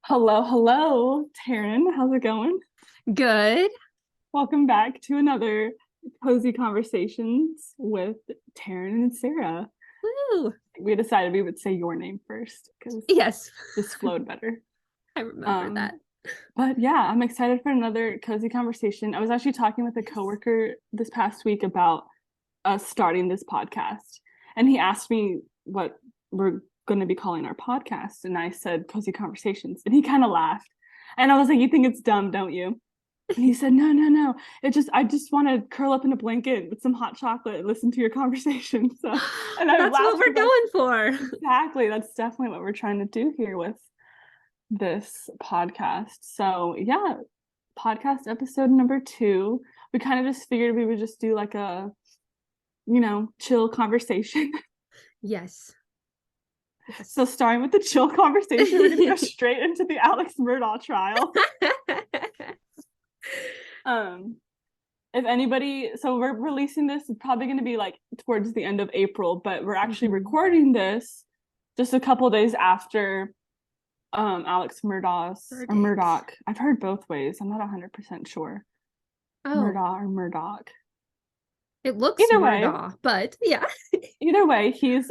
Hello, hello, Terryn. How's it going? Good. Welcome back to another Cozy Conversations with Terryn and Sarah. Woo. We decided we would say your name first because Yes, this flowed better. I remember Um, that. but yeah, I'm excited for another cozy conversation. I was actually talking with a coworker this past week about us starting this podcast, and he asked me what we're going to be calling our podcast, and I said Cozy Conversations, and he kind of laughed, and I was like, "You think it's dumb, don't you?" And he said, "No, no, no. I just want to curl up in a blanket with some hot chocolate and listen to your conversation." So, and I That's what laughed we're because going for. exactly that's definitely what we're trying to do here with this podcast. So, yeah, podcast episode number 2. We kind of just figured we would just do like a, chill conversation. Yes. So, Yes. starting with the chill conversation, we're going to go straight into the Alex Murdaugh trial. Um, if anybody, so we're releasing this, it's probably going to be like towards the end of April, but we're actually recording this just a couple days after Alex Murdaugh's or Verdict. Murdoch. I've heard both ways. I'm not 100% sure. Oh, Murdaugh or Murdoch. it looks Either way, Murdaugh, but yeah. he's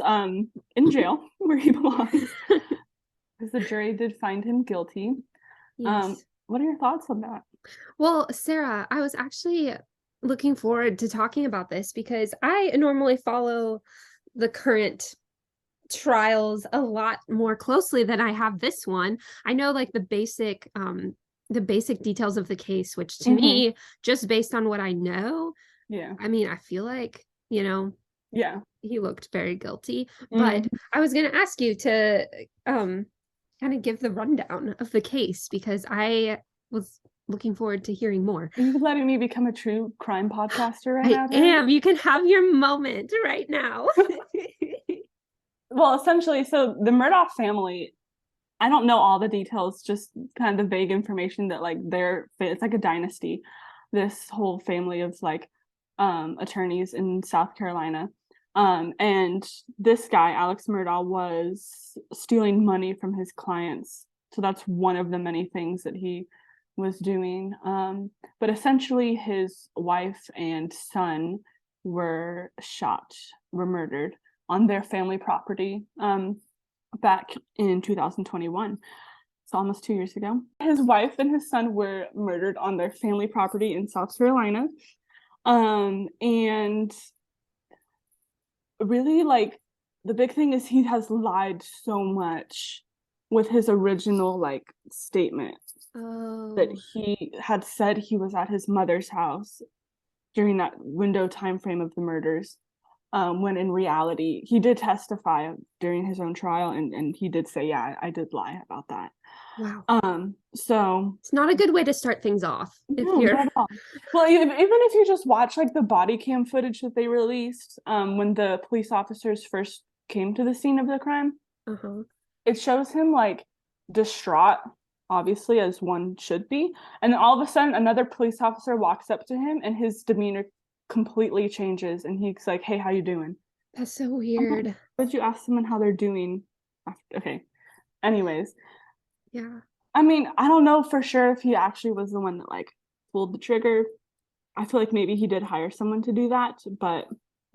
in jail where he belongs because the jury did find him guilty. Yes. What are your thoughts on that? Well, Sarah, I was actually looking forward to talking about this because I normally follow the current trials a lot more closely than I have this one. I know like the basic details of the case, which to Mm-hmm. me, just based on what I know, Yeah. I mean, I feel like, Yeah. he looked very guilty. But Mm-hmm. I was going to ask you to kind of give the rundown of the case because I was looking forward to hearing more. Are you letting me become a true crime podcaster right I now, Terry? am. You can have your moment right now. Well, essentially, so the Murdaugh family, I don't know all the details, just kind of the vague information that like it's like a dynasty. This whole family of like attorneys in South Carolina. And this guy, Alex Murdaugh, was stealing money from his clients. So that's one of the many things that he was doing. But essentially his wife and son were murdered on their family property back in 2021. So almost 2 years ago. His wife and his son were murdered on their family property in South Carolina. And really, like, the big thing is he has lied so much with his original like statement that Oh, he had said he was at his mother's house during that window time frame of the murders, when in reality he did testify during his own trial, and he did say, yeah, I did lie about that. wow. So It's not a good way to start things off if no, you're not at all. Well, even if you just watch like the body cam footage that they released, when the police officers first came to the scene of the crime, uh-huh. it shows him like distraught, obviously, as one should be. And then all of a sudden, another police officer walks up to him, and his demeanor completely changes, and he's like, "Hey, how you doing?" That's so I'm like, weird. "Why would you ask someone how they're doing?" Okay. Anyways, Yeah. I mean, I don't know for sure if he actually was the one that like pulled the trigger. I feel like maybe he did hire someone to do that, but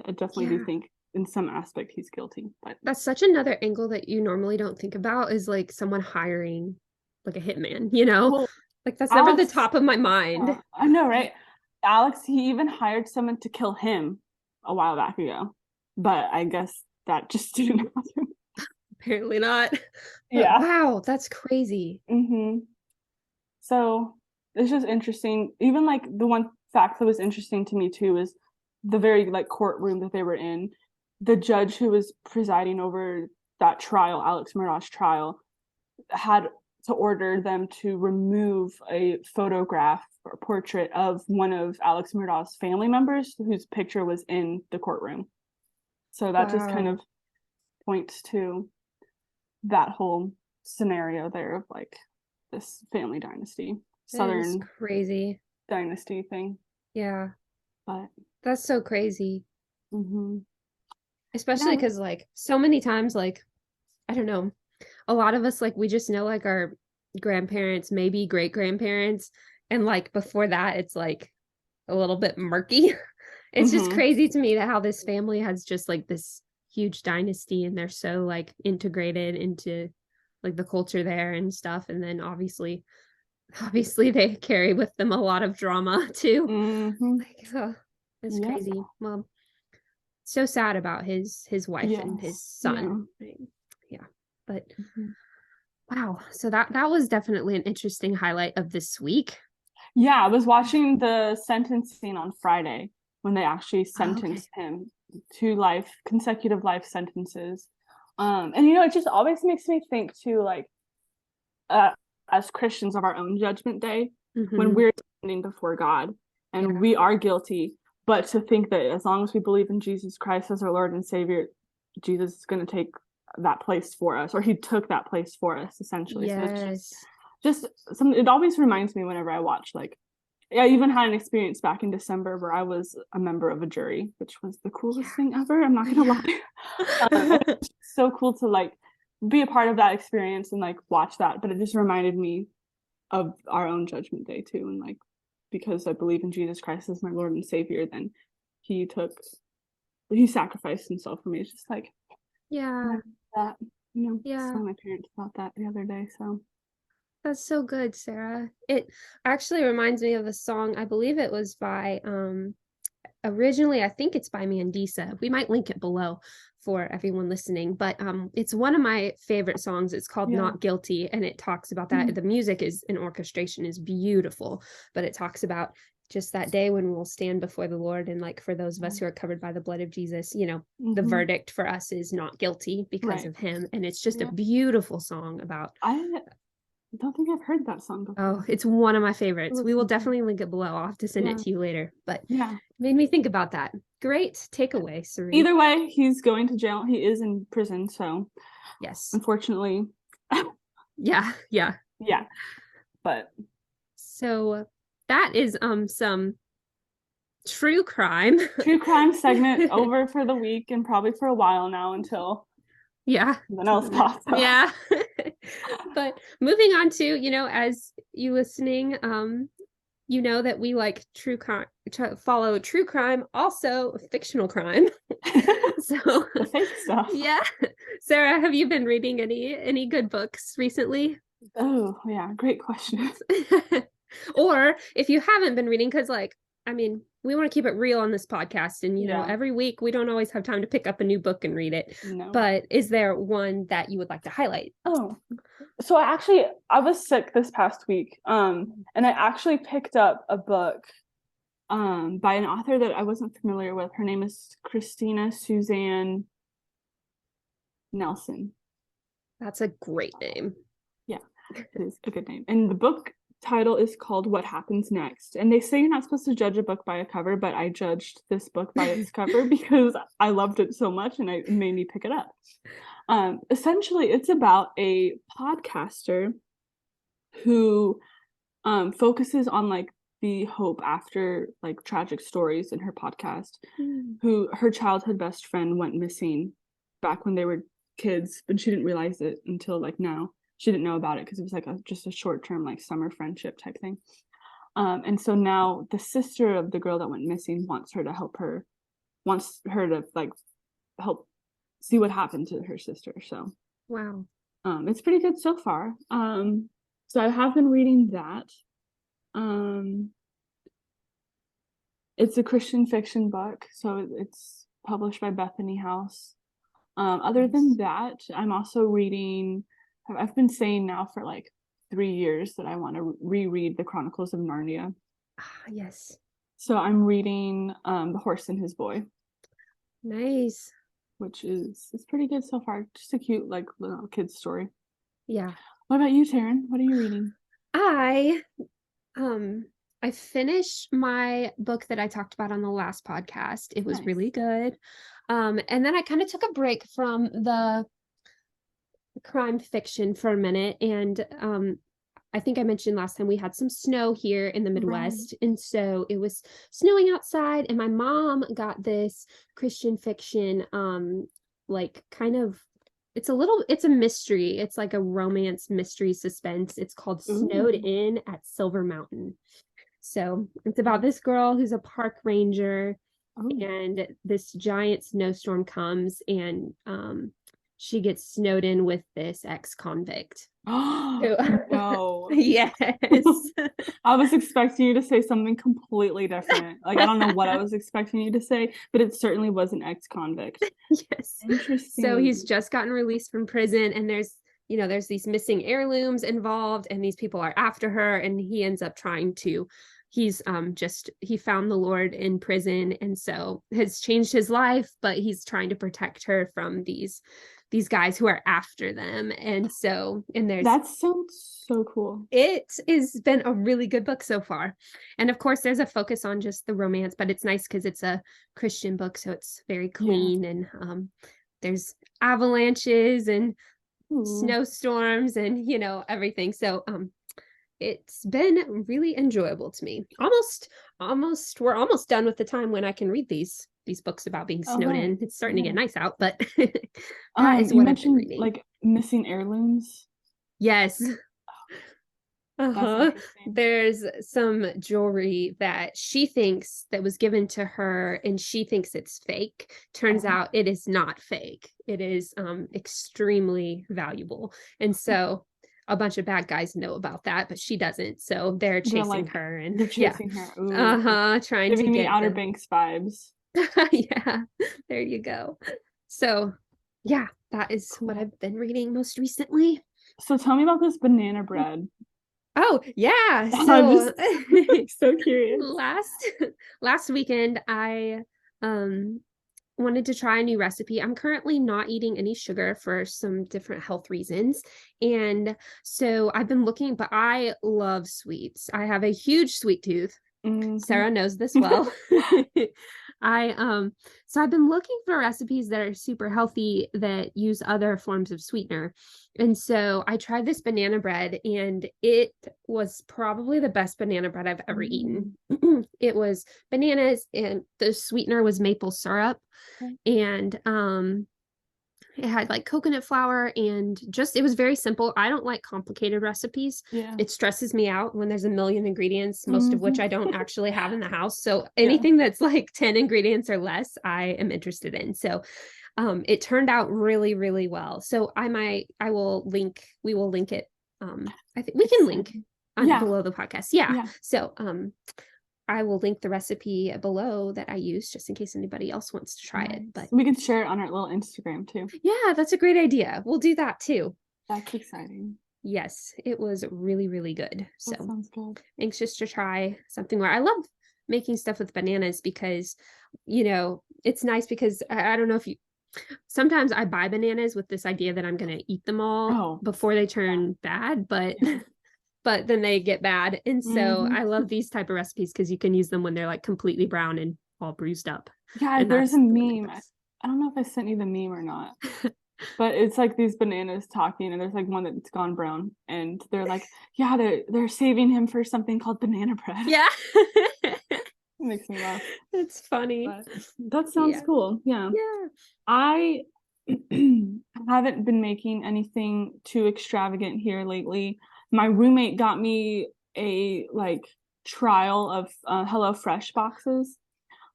I definitely do Yeah. think in some aspect he's guilty. But That's such another angle that you normally don't think about is like someone hiring like a hitman? well, Like that's never the Alex, top of my mind. I know, right? Alex, he even hired someone to kill him a while back ago, but I guess that just didn't happen. Apparently not. But Yeah. wow, that's crazy. So it's just interesting. Even like the one fact that was interesting to me too is the very like courtroom that they were in. The judge who was presiding over that trial, Alex Murdaugh's trial, had to order them to remove a photograph or portrait of one of Alex Murdaugh's family members whose picture was in the courtroom. So that just kind of Wow. points to that whole scenario there of like this family dynasty, That is Southern crazy. dynasty thing. Yeah. But That's so crazy. mm-hmm. Especially Yeah, because like so many times like I don't know, a lot of us like we just know like our grandparents, maybe great grandparents. And like before that, it's like a little bit murky. It's just Mm-hmm. crazy to me that how this family has just like this huge dynasty and they're so like integrated into like the culture there and stuff. And then obviously they carry with them a lot of drama too. Mm-hmm. Like, oh, it's Yep. crazy. Well, so sad about his wife and his Yes. son. Yeah. Right? Yeah. But Mhm. wow. So that was definitely an interesting highlight of this week. Yeah, I was watching the sentencing on Friday when they actually Oh, okay. sentenced him to consecutive life sentences. And it just always makes me think too, like, uh, as Christians of our own judgment day, when Mm-hmm. we're standing before God and Yeah. we are guilty, but to think that as long as we believe in Jesus Christ as our Lord and Savior, Jesus is going to take that place for us, or he took that place for us essentially. So it's Yes. just some, it always reminds me whenever I watch, like, I even had an experience back in December where I was a member of a jury, which was the coolest thing ever. I'm not gonna Yeah. lie. And it's so cool to like be a part of that experience and like watch that. But it just reminded me of our own judgment day too. And like, because I believe in Jesus Christ as my Lord and Savior, then he took, he sacrificed himself for me. It's just like Yeah. that, Yeah. saw my parents about that the other day. So That's so good, Sarah. It actually reminds me of a song. I believe it was by originally, I think it's by Mandisa. We might link it below for everyone listening, but it's one of my favorite songs. It's called yeah. Not Guilty, and it talks about that. Mm. The music is an orchestration is beautiful, but it talks about just that day when we'll stand before the Lord, and like for those of us who are covered by the blood of Jesus, the Mm-hmm. verdict for us is not guilty because Right. of him. And it's just a Yeah. beautiful song about. I don't think I've heard that song before. Oh, it's one of my favorites. We will Listen to it. definitely link it below. I'll have to send it Yeah. to you later, but Yeah. it made me think about that. Great takeaway, Sari. Either way, he's going to jail. He is in prison, so Yes. unfortunately, Yeah, yeah. yeah. But So that is some true crime. true crime segment over for the week and probably for a while now until Yeah. something else pops up. Yeah. But moving on to, as you listening, you know that we like true crime, follow true crime, also fictional crime. So The fake stuff. yeah. Sarah, have you been reading any good books recently? Oh, yeah, great question. Or if you haven't been reading, because we want to keep it real on this podcast, and Yeah. every week we don't always have time to pick up a new book and read it. No. But is there one that you would like to highlight? Oh. So I was sick this past week. And I actually picked up a book by an author that I wasn't familiar with. Her name is Christina Suzanne Nelson. That's a great name. Yeah, it is a good name. And the book title is called What Happens Next. And they say you're not supposed to judge a book by a cover, but I judged this book by its cover because I loved it so much and it made me pick it up. Essentially, it's about a podcaster who focuses on like the hope after like tragic stories in her podcast. Who her childhood best friend went missing back when they were kids, but she didn't realize it until like now. She didn't know about it because it was like just a short-term like summer friendship type thing. And so now the sister of the girl that went missing wants her to like help see what happened to her sister. So Wow. it's pretty good so far. So I have been reading that. It's a Christian fiction book, so it's published by Bethany House. Other than that, I'm also reading. I've been saying now for like 3 years that I want to reread the Chronicles of Narnia. Ah, yes. So I'm reading The Horse and His Boy, Nice. which it's pretty good so far. Just a cute like little kid's story. Yeah. What about you, Terryn? What are you reading? I um I finished my book that I talked about on the last podcast. It was Nice. really good. And then I kind of took a break from the crime fiction for a minute. And I think I mentioned last time we had some snow here in the Midwest. Right. And so it was snowing outside, and my mom got this Christian fiction, like kind of it's a mystery. It's like a romance mystery suspense. It's called Snowed Ooh. In at Silver Mountain. So it's about this girl who's a park ranger, Oh. and this giant snowstorm comes, and she gets snowed in with this ex-convict. Oh, So, no. yes. I was expecting you to say something completely different. Like, I don't know what I was expecting you to say, but it certainly was an ex-convict. Yes. So he's Interesting. just gotten released from prison, and there's these missing heirlooms involved, and these people are after her, and he ends up trying to he found the Lord in prison, and so has changed his life, but he's trying to protect her from these guys who are after them. And there's That sounds so cool. it has been a really good book so far. And of course, there's a focus on just the romance, but it's nice because it's a Christian book, so it's very Yeah. clean, and there's avalanches and Ooh. snowstorms and everything. So it's been really enjoyable to me. Almost we're almost done with the time when I can read these books about being All snowed right. in. It's starting to get Yeah. nice out, but that is You what I've been mentioned reading. like missing heirlooms. Yes. That's Uh-huh. interesting. There's some jewelry that she thinks that was given to her, and she thinks it's fake. Turns Oh. out it is not fake. It is extremely valuable. And so a bunch of bad guys know about that, but she doesn't. So they're They're chasing like her, and they're yeah. chasing her. Ooh. Uh-huh, trying to Giving me get Outer the Banks vibes. yeah, there you go. So, yeah, that is what Cool. I've been reading most recently. So tell me about this banana bread. Oh, yeah. I'm So just so curious. last last weekend I um wanted to try a new recipe. I'm currently not eating any sugar for some different health reasons. And so I've been looking, but I love sweets. I have a huge sweet tooth. Hmm. Sarah knows this well. I so I've been looking for recipes that are super healthy that use other forms of sweetener. And so I tried this banana bread, and it was probably the best banana bread I've ever eaten. Mm. It was bananas, and the sweetener was maple syrup, Okay. and it had like coconut flour, and just it was very simple. I don't like complicated recipes. Yeah. It stresses me out when there's a million ingredients, most of which Hmm. I don't actually have in the house. So Yeah. anything that's like 10 ingredients or less, I am interested in. So it turned out really, really well. So we will link it. I think we can link Exciting. on Yeah. below the podcast. Yeah. Yeah. So I will link the recipe below that I use just in case anybody else wants to try it. Nice. But We could share it on our little Instagram too. yeah, that's a great idea. We'll do that too. That's exciting. Yes, it was really, really good. That So sounds good. anxious to try something where I love making stuff with bananas because, it's nice because I don't know if you sometimes I buy bananas with this idea that I'm going to eat them all Oh, before they yeah. turn bad, but Yeah. but then they get bad. And so I Hmm. love these type of recipes because you can use them when they're like completely brown and all bruised up. Yeah, And there's a that's the way it meme. goes. I don't know if I sent you the meme or not, but it's like these bananas talking, and there's like one that's gone brown, and they're like, yeah, they're saving him for something called banana bread. Yeah. It makes me laugh. It's funny. But that sounds Yeah. cool. Yeah. Yeah. I haven't been making anything too extravagant here lately. My roommate got me a like trial of HelloFresh boxes.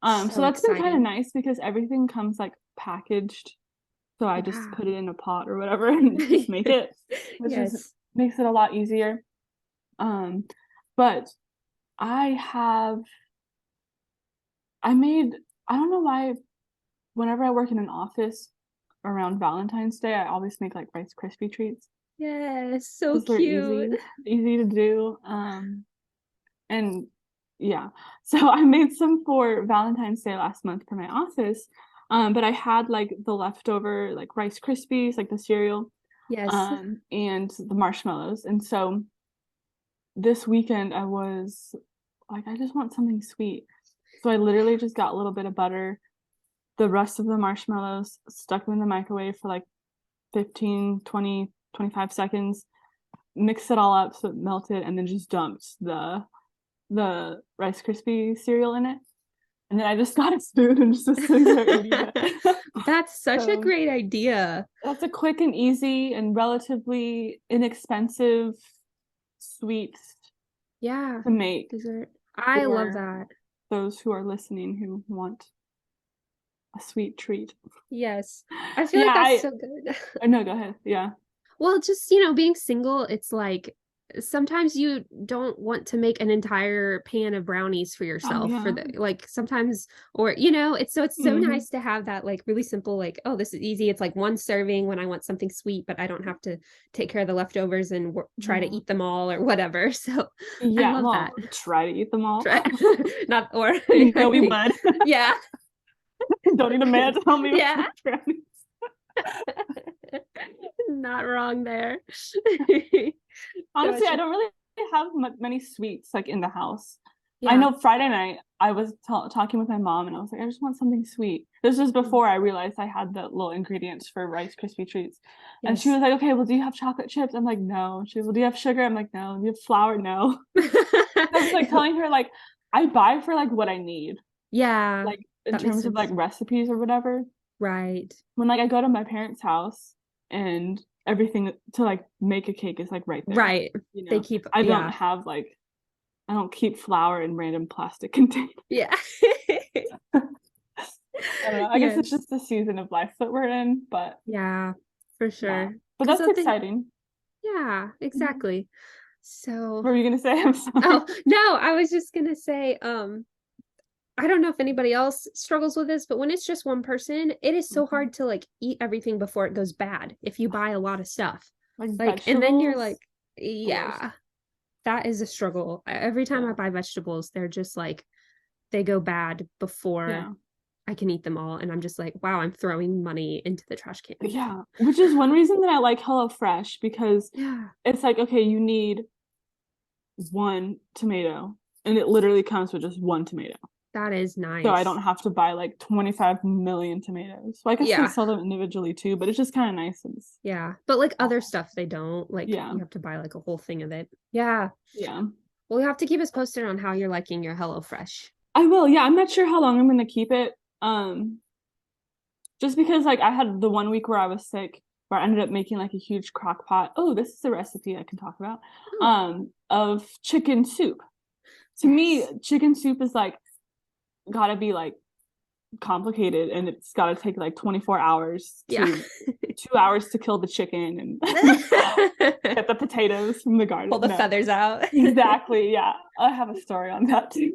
So So that's been kind of exciting. nice because everything comes like packaged. So I just put it Wow. in a pot or whatever and just make it, which is Yes. makes it a lot easier. Um, but I have I made I don't know why whenever I work in an office around Valentine's Day, I always make like Rice Krispie treats Yes. So because they're cute. easy to do. And yeah, so I made some for Valentine's Day last month for my office. But I had like the leftover like Rice Krispies, like the cereal, Yes. and the marshmallows. And so this weekend I was like, I just want something sweet. So I literally just got a little bit of butter, the rest of the marshmallows, stuck them in the microwave for like 15, 20, 25 seconds, mixed it all up so it melted, and then just dumped the Rice Krispie cereal in it. And then I just got his food and just was sitting there eating it. That's such a So great idea. that's a quick and easy and relatively inexpensive sweet Yeah, to make dessert. I love for that. those who are listening who want a sweet treat. Yes. I feel Yeah, like that's so good. no, go ahead. Yeah. Well, just, being single, it's like sometimes you don't want to make an entire pan of brownies for Oh yourself for yeah. the like sometimes or it's so Hmm. nice to have that like really simple like oh this is easy it's like one serving when I want something sweet but I don't have to take care of the leftovers and try to Yeah. eat them all or whatever. So I Yeah, love that. well, try to eat them all. Try not or You know we would. yeah. Don't need a man to tell me what to Yeah. make brownies. Not wrong there. Honestly, I Gotcha. don't really have many sweets like in the house. I Yeah. know Friday night I was talking with my mom and I was like, I just want something sweet. This was Mm. before I realized I had the little ingredients for Rice Krispie treats. And she Yes. was like, okay, well, do you have chocolate chips? I'm like, no. She was, well, do you have sugar? I'm like, no. Do you have flour? No. I was like telling her like I buy for like what I need, Yeah, like in that makes terms of like sense. recipes or whatever. Right. When like I go to my parents' house and everything to like make a cake is like right there. Right. You They know, keep, I don't yeah. have like I don't keep flour in random plastic containers. Yeah. I don't know. I guess Yeah. it's just the season of life that we're in, but Yeah, for yeah. sure. But Because that's I think, exciting. yeah, Mhm. exactly. So, What were you gonna say? I'm sorry. oh, no, I was just gonna say, I don't know if anybody else struggles with this, but when it's just one person, it is so Mhm. hard to like eat everything before it goes bad if you buy a lot of stuff. Like Like, and then you're vegetables, like, the worst. yeah, that is a struggle. Every time I Yeah. buy vegetables, they're just like, they go bad before Yeah. I can eat them all. And I'm just like, wow, I'm throwing money into the trash can. Yeah. Which is one reason that I like HelloFresh because Yeah, it's like, okay, you need one tomato and it literally comes with just one tomato. that is So I don't nice. have to buy like 25 million tomatoes. So I guess they Yeah, sell them individually too, but it's just kind of nice. It's, yeah. But like other stuff, they don't. Like yeah. you have to buy like a whole thing of it. Yeah. Yeah. Well, you have to keep us posted on how you're liking your HelloFresh. I will. Yeah, I'm not sure how long I'm going to keep it. Just because like I had the one week where I was sick where I ended up making like a huge crock pot. Oh, this is a recipe I can talk about. Oh, Of chicken soup. To me, yes. chicken soup is like gotta be like complicated and it's gotta take like 24 hours Yeah. to 2 hours to kill the chicken and get the potatoes from the garden. Pull the No, feathers out. exactly. Yeah, I have a story on that too.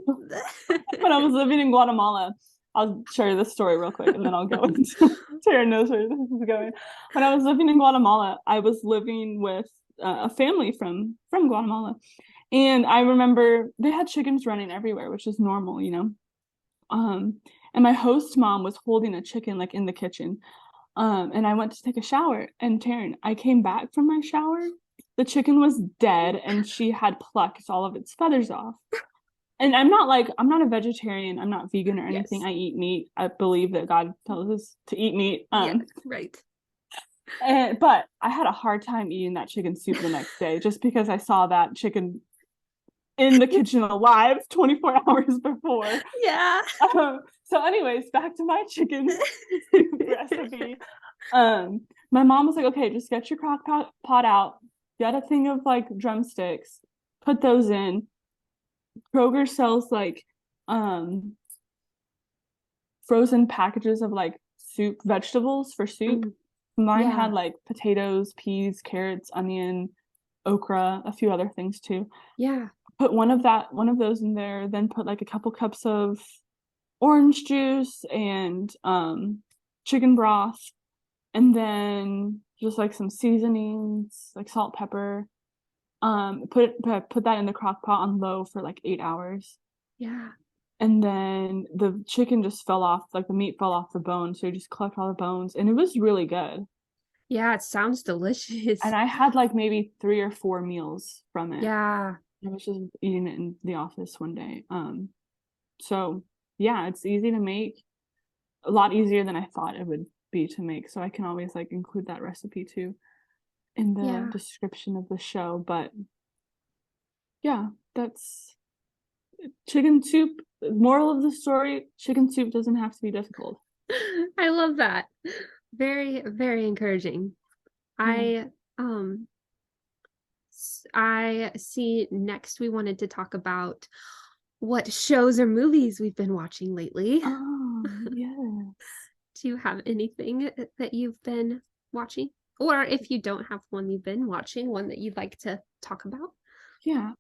When I was living in Guatemala, I'll share this story real quick and then I'll go into Tara knows where this is going. When I was living in Guatemala, I was living with a family from Guatemala, and I remember they had chickens running everywhere, which is normal, you know. Um, and my host mom was holding a chicken like in the kitchen. And I went to take a shower, and Taryn, I came back from my shower. The chicken was dead, and she had plucked all of its feathers off. And I'm not a vegetarian. I'm not vegan or anything. Yes. I eat meat. I believe that God tells us to eat meat. Yeah, right. But I had a hard time eating that chicken soup the next day just because I saw that chicken in the kitchen alive 24 hours before. Yeah. So anyways, back to my chicken soup recipe. My mom was like, okay, just get your pot out, get a thing of like drumsticks, put those in. Kroger sells like um frozen packages of like soup vegetables for soup. Mm, Mine yeah. had like potatoes, peas, carrots, onion, okra, a few other things too. Yeah. Put one of those in there, then put like a couple cups of orange juice and chicken broth, and then just like some seasonings, like salt, pepper. Put that in the crock pot on low for like 8 hours. Yeah. And then the chicken just fell off, like the meat fell off the bone. So you just collect all the bones, and it was really good. Yeah, it sounds delicious. And I had like maybe 3 or 4 meals from it. Yeah. I was just eating it in the office one day. So yeah, it's easy to make, a lot easier than I thought it would be to make. So I can always like include that recipe too in the Yeah. description of the show. But yeah, that's chicken soup moral of the story, chicken soup doesn't have to be difficult. I love that. Very, very encouraging. Yeah. I um I see next we wanted to talk about what shows or movies we've been watching lately. Oh, yeah. Do you have anything that you've been watching? Or if you don't have one you've been watching, one that you'd like to talk about? Yeah.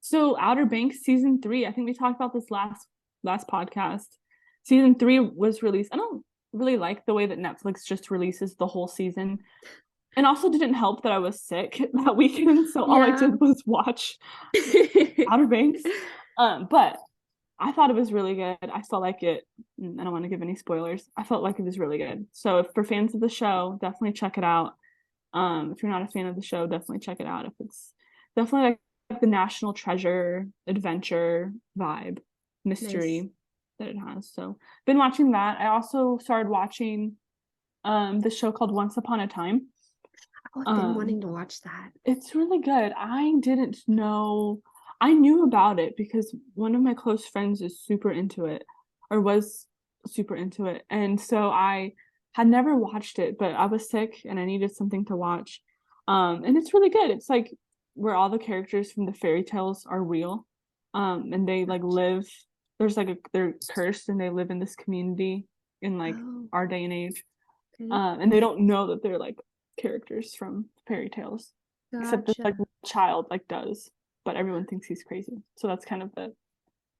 So Outer Banks season 3, I think we talked about this last podcast. Season 3 was released. I don't really like the way that Netflix just releases the whole season. And also didn't help that I was sick that weekend, so all I Yeah. did was watch Outer Banks. But I thought it was really good. I felt like it. I don't want to give any spoilers. I felt like it was really good. So if for fans of the show, definitely check it out. If you're not a fan of the show, definitely check it out. If it's definitely like the National Treasure adventure vibe, Nice. mystery that it has. So been watching that. I also started watching the show called Once Upon a Time. Oh, I've been Um, wanting to watch that. it's really good. I didn't know. I knew about it because one of my close friends is super into it, or was super into it. And so I had never watched it, but I was sick and I needed something to watch. And it's really good. It's like where all the characters from the fairy tales are real. And they like Gotcha. live, there's like they're cursed and they live in this community in like Oh, our day and age. okay. And they don't know that they're like characters from fairy tales, except this like Gotcha. child like does, but everyone thinks he's crazy. So that's kind of the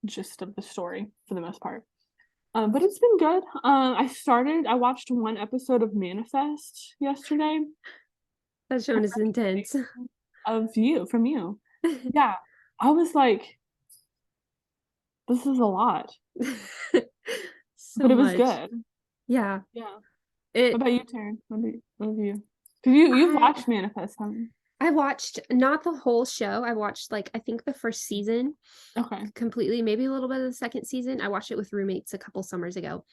gist of the story for the most part. But it's been good. I watched one episode of Manifest yesterday. That show is intense. From you. Yeah, I was like, this is a lot, So but it was much. good. Yeah. Yeah. What It about you, Taryn? What have you? Because you've I watched Manifest, haven't you? I watched not the whole show. I watched like I think the first season Okay. completely, maybe a little bit of the second season. I watched it with roommates a couple summers ago.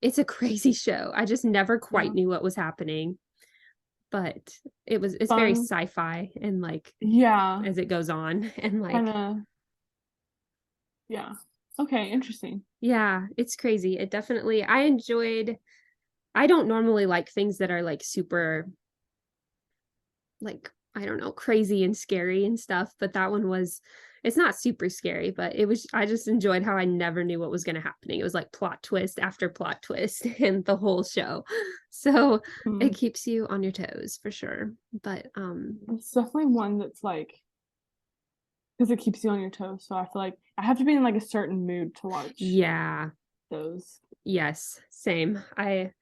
It's a crazy show. I just never Yeah. quite knew what was happening, but it's very Fun. sci-fi and like Yeah. as it goes on and Kind like of. Yeah. Okay. Interesting. yeah, it's crazy. It definitely I enjoyed I don't normally like things that are like super like I don't know, crazy and scary and stuff, but that one was it's not super scary, but it was I just enjoyed how I never knew what was going to happen. It was like plot twist after plot twist and the whole show. So Hmm. it keeps you on your toes for sure. But It's definitely one that's like because it keeps you on your toes. So I feel like I have to be in like a certain mood to watch yeah, those. yes, same. I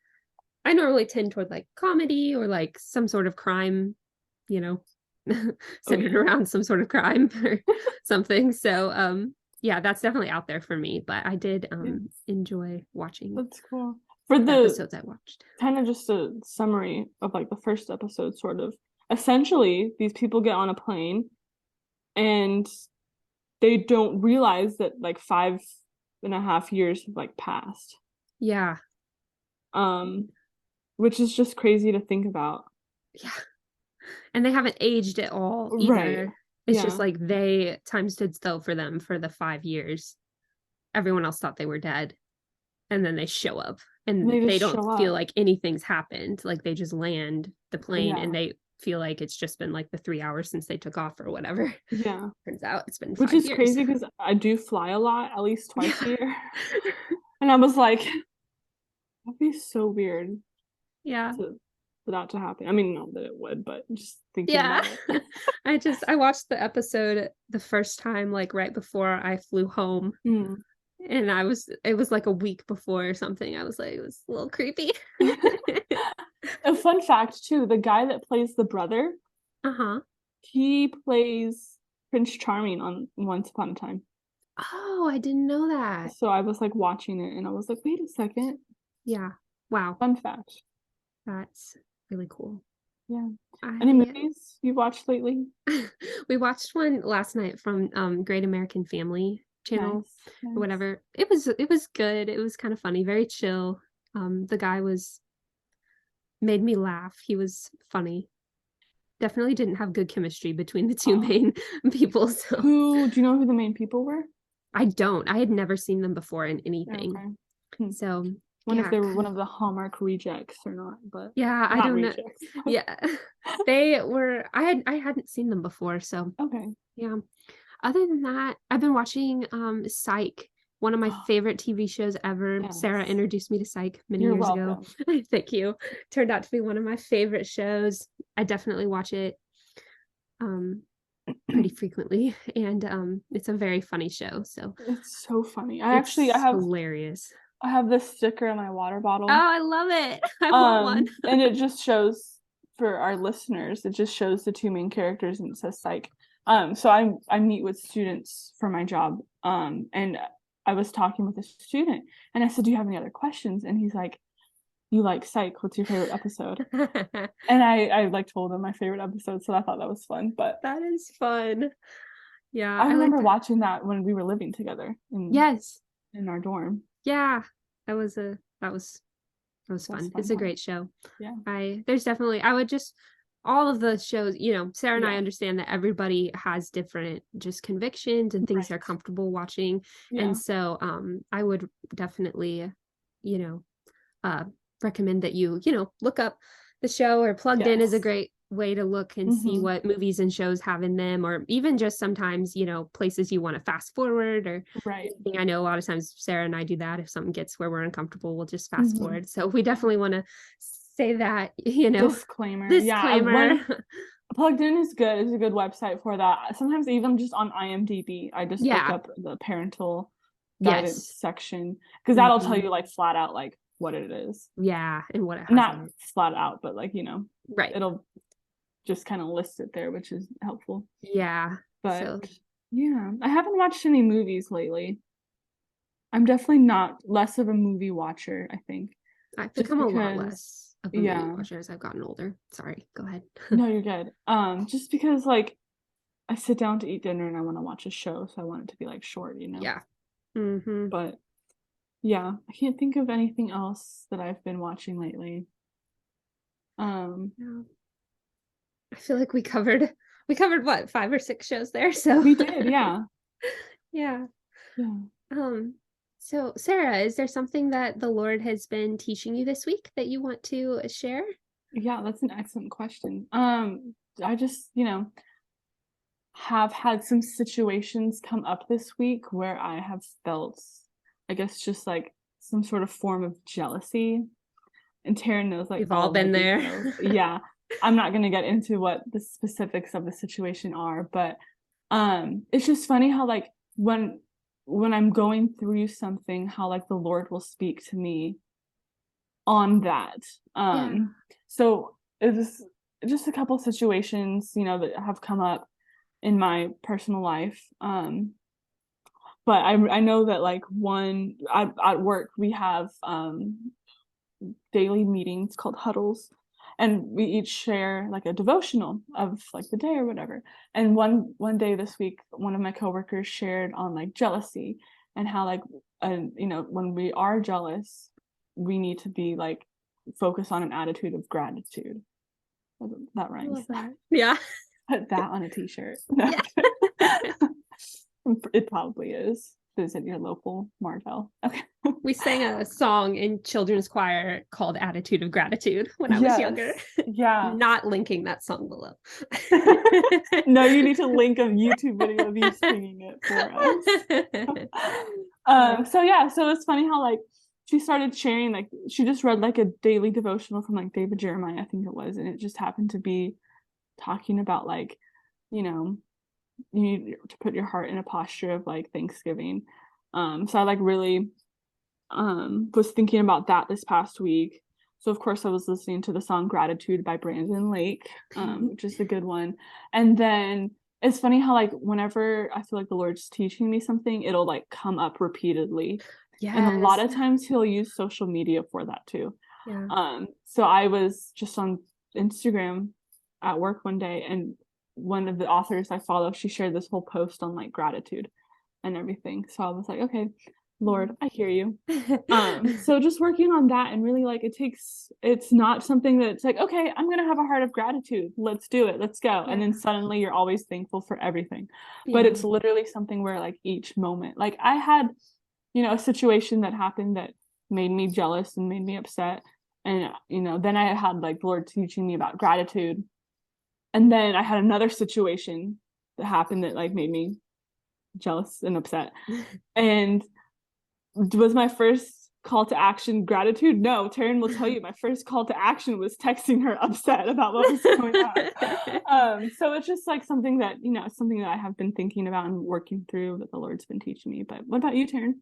normally tend toward like comedy or like some sort of crime, you know, Oh centered yeah. around some sort of crime or something. So yeah, that's definitely out there for me, but I did Yeah. enjoy watching That's cool. For the the episodes I watched. kind of just a summary of like the first episode, sort of. Essentially, these people get on a plane and they don't realize that like 5.5 years have like passed. Yeah. Um, which is just crazy to think about. Yeah. And they haven't aged at all Right. either. It's just Yeah. like they time stood still for them for the 5 years. Everyone else thought they were dead. And then they show up And and they they just don't show feel up. like anything's happened. Like they just land the plane and Yeah. they feel like it's just been like the 3 hours since they took off or whatever. Yeah. Turns out it's been Which 5 years. crazy because I do fly a lot, at least twice Yeah. a year. And I was like, that'd be so weird Yeah. to for that to happen. I mean, not that it would, but just thinking Yeah. about it. I watched the episode the first time like right before I flew home Mm. and it was like a week before or something. I was like it was a little creepy. A fun fact too, the guy that plays the brother, Uh-huh. he plays Prince Charming on Once Upon a Time. Oh, I didn't know that. So I was like watching it and I was like, wait a second. Yeah. Wow. Fun fact. That's really cool. Yeah. Any I movies you've watched lately? we watched one last night from Great American Family channel Nice. or Nice. whatever. It was good. It was kind of funny, very chill. The guy was made me laugh. He was funny. Definitely didn't have good chemistry between the two Oh. main people. So Do you know who the main people were? I don't. I had never seen them before in anything. Okay. Hmm. So Wonder if yeah, they were one of the Hallmark rejects or not, but yeah, I not don't know. rejects. Yeah. They were I hadn't seen them before, so Okay. yeah. Other than that, I've been watching Psych, one of my favorite TV shows ever. Sarah Yes. introduced me to Psych many You're years ago. welcome. Thank you. Turned out to be one of my favorite shows. I definitely watch it um pretty frequently, and it's a very funny show, so It's so funny. it's hilarious. I have this sticker in my water Oh, bottle. I love it. I want one. And it just shows for our listeners, it just shows the two main characters and it says psych. So I meet with students for my job. And I was talking with a student and I said, "Do you have any other questions?" And he's like, "You like psych, what's your favorite episode?" And I like told him my favorite episode, so I thought that was fun. But That is fun. Yeah, I I like remember that. watching that when we were living together Yes. in our dorm. Yeah. That was That was fun. fun It's a time. great show. Yeah. There's definitely I would just all of the shows, Sarah and I Yeah. understand that everybody has different just convictions and things they're Right. comfortable watching. And Yeah. so I would definitely, you know, uh recommend that look up the show, or Plugged In is a Yes. great way to look and see Hmm. what movies and shows have in them, or even just sometimes, places you want to fast forward or Right. anything. I know a lot of times Sarah and I do that. If something gets where we're uncomfortable, we'll just fast Hmm. forward. So we Yeah. definitely want to say that, Disclaimer. Yeah, disclaimer. one Plugged In is good. It's a good website for that. Sometimes even just on IMDb, I just look Yeah. up the parental guidance Yes. section because that'll tell Hmm. you like flat out like what it is. Yeah, and what it has in Not it. flat out, but like, Right. it'll just kind of list it there, which is helpful. Yeah. But So yeah, I haven't watched any movies lately. I'm definitely not less of a movie watcher, I think. I've Just become a lot because, less of a movie yeah, watcher as I've gotten older. Sorry, go ahead. no, you're good. Just because like I sit down to eat dinner and I want to watch a show, so I want it to be like short. Yeah. Mm-hmm. But yeah, I can't think of anything else that I've been watching lately. Um, Yeah. I feel like we covered what, 5 or 6 shows there. So we did, yeah. yeah. Yeah. Um, so Sarah, is there something that the Lord has been teaching you this week that you want to share? Yeah, that's an excellent question. I just, have had some situations come up this week where I have felt, I guess, just like some sort of form of jealousy. And Terryn knows like We've all all of the been there. details. Yeah. I'm not gonna get into what the specifics of the situation are, but it's just funny how like when I'm going through something, how like the Lord will speak to me on that. Yeah. So it was just a couple situations, that have come up in my personal life. But I know that like one at work we have daily meetings called huddles, and we each share like a devotional of like the day or whatever. And one day this week, one of my coworkers shared on like jealousy and how like when we are jealous, we need to be like focus on an attitude of gratitude. That I rhymes. love that. Yeah. Put that on a t-shirt. No. Yeah. It probably is. Visit your local Martell. Okay. We sang a song in children's choir called Attitude of Gratitude when I was Yes. younger. Yeah. Not linking that song below. No, you need to link a YouTube video of you singing it for us. So yeah, so it's funny how like she started sharing, like she just read like a daily devotional from like David Jeremiah, I think it was, and it just happened to be talking about like, you need to put your heart in a posture of like thanksgiving. So I like really was thinking about that this past week. So of course I was listening to the song Gratitude by Brandon Lake, which is a good one. And then it's funny how like whenever I feel like the Lord's teaching me something, it'll like come up repeatedly. And a lot Yes. of times he'll use social media for that too. Yeah. So I was just on Instagram at work one day, and one of the authors I follow, she shared this whole post on like gratitude and everything. So I was like, okay, Lord, I hear you. So just working on that and really like it's not something that's like, okay, I'm gonna have a heart of gratitude. Let's do it. Let's go. And Yeah. then suddenly you're always thankful for everything. But Yeah. it's literally something where like each moment, like I had, a situation that happened that made me jealous and made me upset. And then I had like the Lord teaching me about gratitude. And then I had another situation that happened that like made me jealous and upset. And was my first call to action gratitude? No, Terryn will tell you my first call to action was texting her upset about what was going on. So it's just like something that, something that I have been thinking about and working through that the Lord's been teaching me. But what about you, Terryn?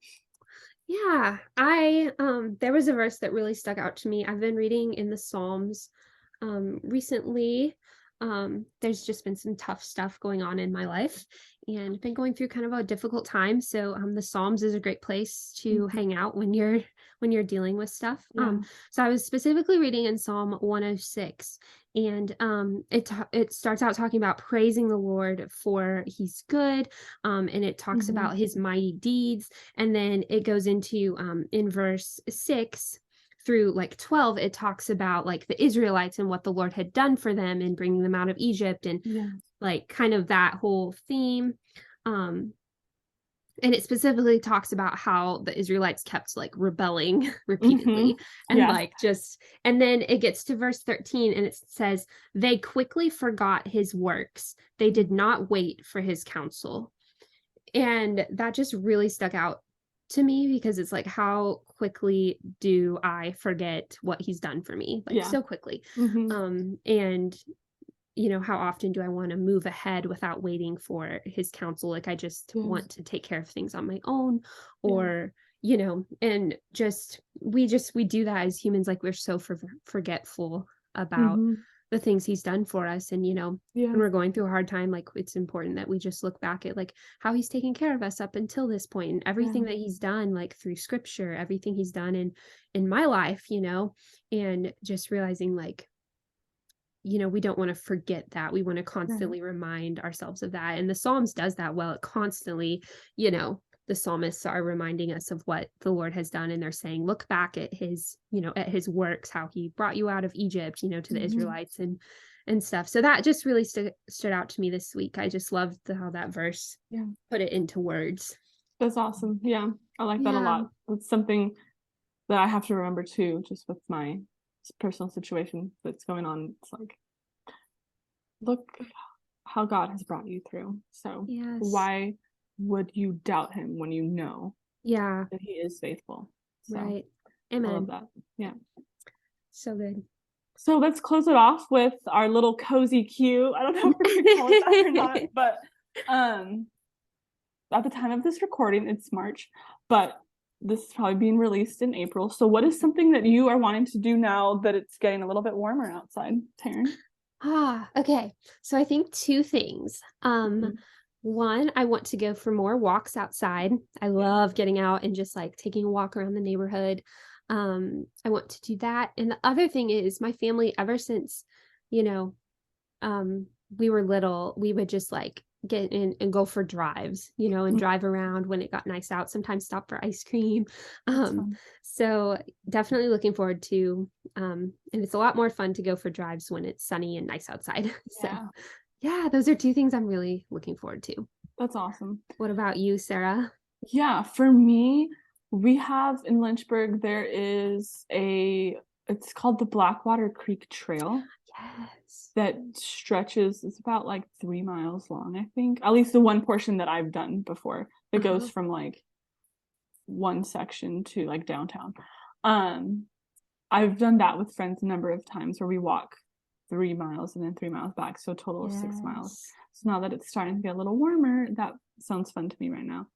Yeah, I there was a verse that really stuck out to me. I've been reading in the Psalms recently. There's just been some tough stuff going on in my life and been going through kind of a difficult time. So the Psalms is a great place to Mm-hmm. hang out when you're dealing with stuff. Yeah. So I was specifically reading in Psalm 106, and it starts out talking about praising the Lord for he's good, and it talks Mm-hmm. about his mighty deeds, and then it goes into in verse 6 through like 12, it talks about like the Israelites and what the Lord had done for them and bringing them out of Egypt, and Yeah. like kind of that whole theme. um and it specifically talks about how the Israelites kept like rebelling Mm-hmm. repeatedly, and Yeah. like just, and then it gets to verse 13 and it says they quickly forgot his works, they did not wait for his counsel. And that just really stuck out to me because it's like, how quickly do I forget what he's done for me? Like Yeah. so quickly. Mm-hmm. And how often do I want to move ahead without waiting for his counsel? Like I just Yeah. want to take care of things on my own, Yeah. or and we do that as humans. Like we're so forgetful about Mm-hmm. the things he's done for us, and Yeah. when we're going through a hard time, like it's important that we just look back at like how he's taken care of us up until this point, and Yeah. everything that he's done, like through scripture, everything he's done in my life, and just realizing like, we don't want to forget that. We want to Right. constantly remind ourselves of that. And the Psalms does that well. It constantly, you know, the psalmists are reminding us of what the Lord has done. And they're saying, look back at at his works, how he brought you out of Egypt, to the Mm-hmm. Israelites and stuff. So that just really stood out to me this week. I just loved how that verse Yeah. put it into words. That's awesome. Yeah. I like that a Yeah. lot. It's something that I have to remember too, just with my personal situation that's going on. It's like, look how God has brought you through. So Yes. why would you doubt him when you know Yeah. that he is faithful? So Right. I love Amen. that. Yeah. So good. So let's close it off with our little cozy cue. I don't know if we're gonna call it that or not, but um at the time of this recording, it's March, but this is probably being released in April. So what is something that you are wanting to do now that it's getting a little bit warmer outside, Taryn? Okay. So I think two things. One, I want to go for more walks outside. I Yeah. love getting out and just like taking a walk around the neighborhood. I want to do that. And the other thing is my family, ever since, you know, um, we were little, we would just like get in and go for drives, and Mm, drive around when it got nice out, sometimes stop for ice cream. that's Um, fun. so definitely looking forward to, and it's a lot more fun to go for drives when it's sunny and nice outside. So Yeah, yeah, those are two things I'm really looking forward to. that's awesome. What about you, Sarah? Yeah, for me, we have in Lynchburg, it's called the Blackwater Creek Trail Yes. that stretches, it's about like 3 miles long, I think. At least the one portion that I've done before that goes Uh-huh. from like one section to like downtown. Um, I've done that with friends a number of times where we walk 3 miles and then 3 miles back, so a total of 6 miles. Yes. So now that it's starting to get a little warmer, that sounds fun to me right now.